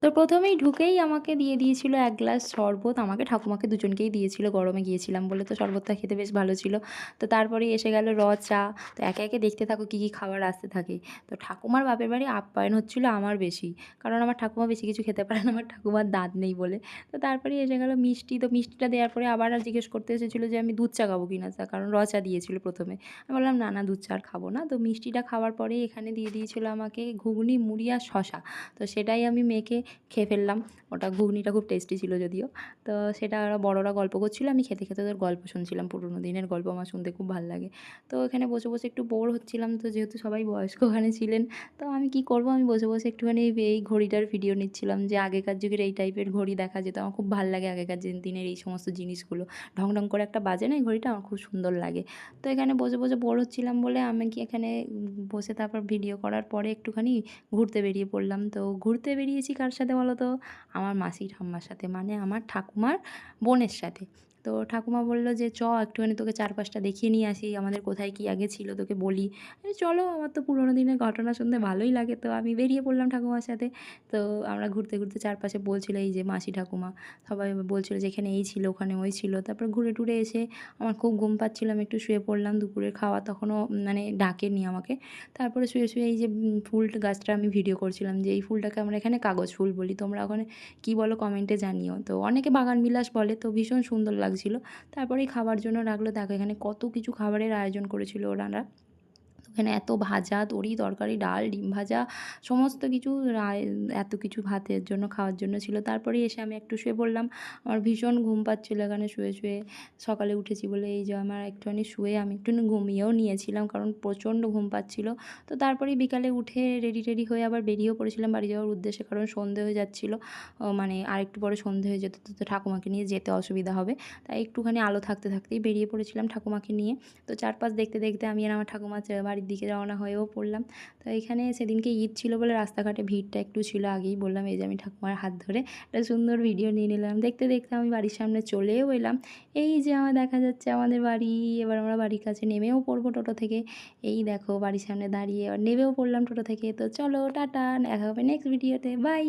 তো প্রথমেই ঢুকেই আমাকে দিয়ে দিয়েছিল ১ গ্লাস শরবত। আমাকে ঠাকুমাকে দুজনকেই দিয়েছিল। গরমে গিয়েছিলাম বলে তো শরবতটা খেতে বেশ ভালো ছিল। তো তারপরেই এসে গেল চা। তো একে, একে দেখতে থাকো কী, কী খাবার আসতে থাকে। তো ঠাকুমার বাপের বাড়ি আপ্যায়ন হচ্ছিল আমার বেশি। কারণ আমার ঠাকুমা বেশি কিছু খেতে পারে না, আমার ঠাকুমার দাঁত নেই বলে। তো তারপরেই এসে গেল মিষ্টি। তো মিষ্টিটা দেওয়ার পরে আবার জিজ্ঞেস করতে এসেছিল যে আমি দুধ চা খাবো কিনা? কারণ চা দিয়েছিল ১ম এ। আমি বললাম, "না, না, দুধ চা আর খাবো না।" তো মিষ্টিটা খাওয়ার পরেই এখানে দিয়ে দিয়েছিল আমাকে ঘুগনি, মুড়ি আর শসা। তো সেটাই আমি মেখে খেয়ে ফেললাম। ওটা ঘুগনিটা খুব টেস্টি ছিল যদিও। তো সেটা ওরা বড়রা গল্প করছিল, আমি খেতে, খেতে ওদের গল্প শুনছিলাম। পুরোনো দিনের গল্প আমার শুনতে খুব ভাল লাগে। তো এখানে বসে, বসে একটু বোর হচ্ছিলাম। তো যেহেতু সবাই বয়স্ক ওখানে ছিলেন, তো আমি কি করব? আমি বসে, বসে একটুখানি এই ঘড়িটার ভিডিও নিচ্ছিলাম যে আগেকার যুগের এই টাইপের ঘড়ি দেখা যেত। আমার খুব ভাল লাগে আগেকার দিনের এই সমস্ত জিনিসগুলো। ঢং, ঢং করে একটা বাজে না এই ঘড়িটা? আমার খুব সুন্দর লাগে। তো এখানে বসে, বসে বোর হচ্ছিলাম বলে আমি কি এখানে বসে তারপর ভিডিও করার পরে একটুখানি ঘুরতে বেরিয়ে পড়লাম। তো ঘুরতে বেরিয়েছি কার সাথে বলো তো? আমার মাসি ঠাম্মার সাথে, মানে আমার ঠাকুমার বোনের সাথে। তো ঠাকুমা বলল যে, একটুখানি তোকে চারপাশটা দেখিয়ে নিয়ে আসি। আমাদের কোথায় কী আগে ছিল তোকে বলি।" চলো, আমার তো পুরোনো দিনের ঘটনা শুনতে ভালোই লাগে। তো আমি বেরিয়ে পড়লাম ঠাকুমার সাথে। তো আমরা ঘুরতে, ঘুরতে চারপাশে বলছিল এই যে মাসি ঠাকুমা সবাই বলছিল যে, "এখানে এই ছিল, ওখানে ওই ছিল।" তারপর ঘুরে টুরে এসে আমার খুব ঘুম পাচ্ছিল। আমি একটু শুয়ে পড়লাম। দুপুরের খাওয়া তখনও মানে ডাকেনি আমাকে। তারপরে শুয়ে, শুয়ে এই যে ফুল গাছটা আমি ভিডিও করছিলাম যে এই ফুলটাকে আমরা এখানে কাগজ ফুল বলি। তোমরা ওখানে কী বলো কমেন্টে জানিও। তো অনেকে বাগানবিলাস বলে, তো ভীষণ সুন্দর লাগছিল। তারপরেই খাবার জন্য ডাকলো। দেখো এখানে কত কিছু খাবারের আয়োজন করেছিল ওনারা। ওখানে এত ভাজা, তরি, তরকারি, ডাল, ডিম ভাজা সমস্ত কিছু এত কিছু ভাতের জন্য, খাওয়ার জন্য ছিল। তারপরেই এসে আমি একটু শুয়ে পড়লাম। আমার ভীষণ ঘুম পাচ্ছিল এখানে শুয়ে, শুয়ে। সকালে উঠেছি বলে এই যে আমার একটুখানি শুয়ে আমি একটুখানি ঘুমিয়েও নিয়েছিলাম কারণ প্রচণ্ড ঘুম পাচ্ছিল। তো তারপরেই বিকালে উঠে রেডি হয়ে আবার বেরিয়েও পড়েছিলাম বাড়ি যাওয়ার উদ্দেশ্যে, কারণ সন্ধে হয়ে যাচ্ছিল। মানে আরেকটু পরে সন্ধে হয়ে যেত, তো ঠাকুমাকে নিয়ে যেতে অসুবিধা হবে। তাই একটুখানি আলো থাকতে, থাকতেই বেরিয়ে পড়েছিলাম ঠাকুমাকে নিয়ে। তো চারপাশ দেখতে, দেখতে আমি আর আমার ঠাকুমার বাড়ির দিকে রওনা হয়েও পড়লাম। তো এখানে সেদিনকে ঈদ ছিল বলে রাস্তাঘাটে ভিড়টা একটু ছিল। আগেই বললাম এই যে আমি ঠাকুমার হাত ধরে একটা সুন্দর ভিডিও নিয়ে নিলাম। দেখতে, দেখতে আমি বাড়ির সামনে চলেও এলাম। এই যে আমার দেখা যাচ্ছে আমাদের বাড়ি। এবার আমরা বাড়ির কাছে নেমেও পড়বো টোটো থেকে। এই দেখো বাড়ির সামনে দাঁড়িয়ে এবার নেমেও পড়লাম টোটো থেকে। তো চলো টাটা, দেখা হবে নেক্সট ভিডিওতে। বাই।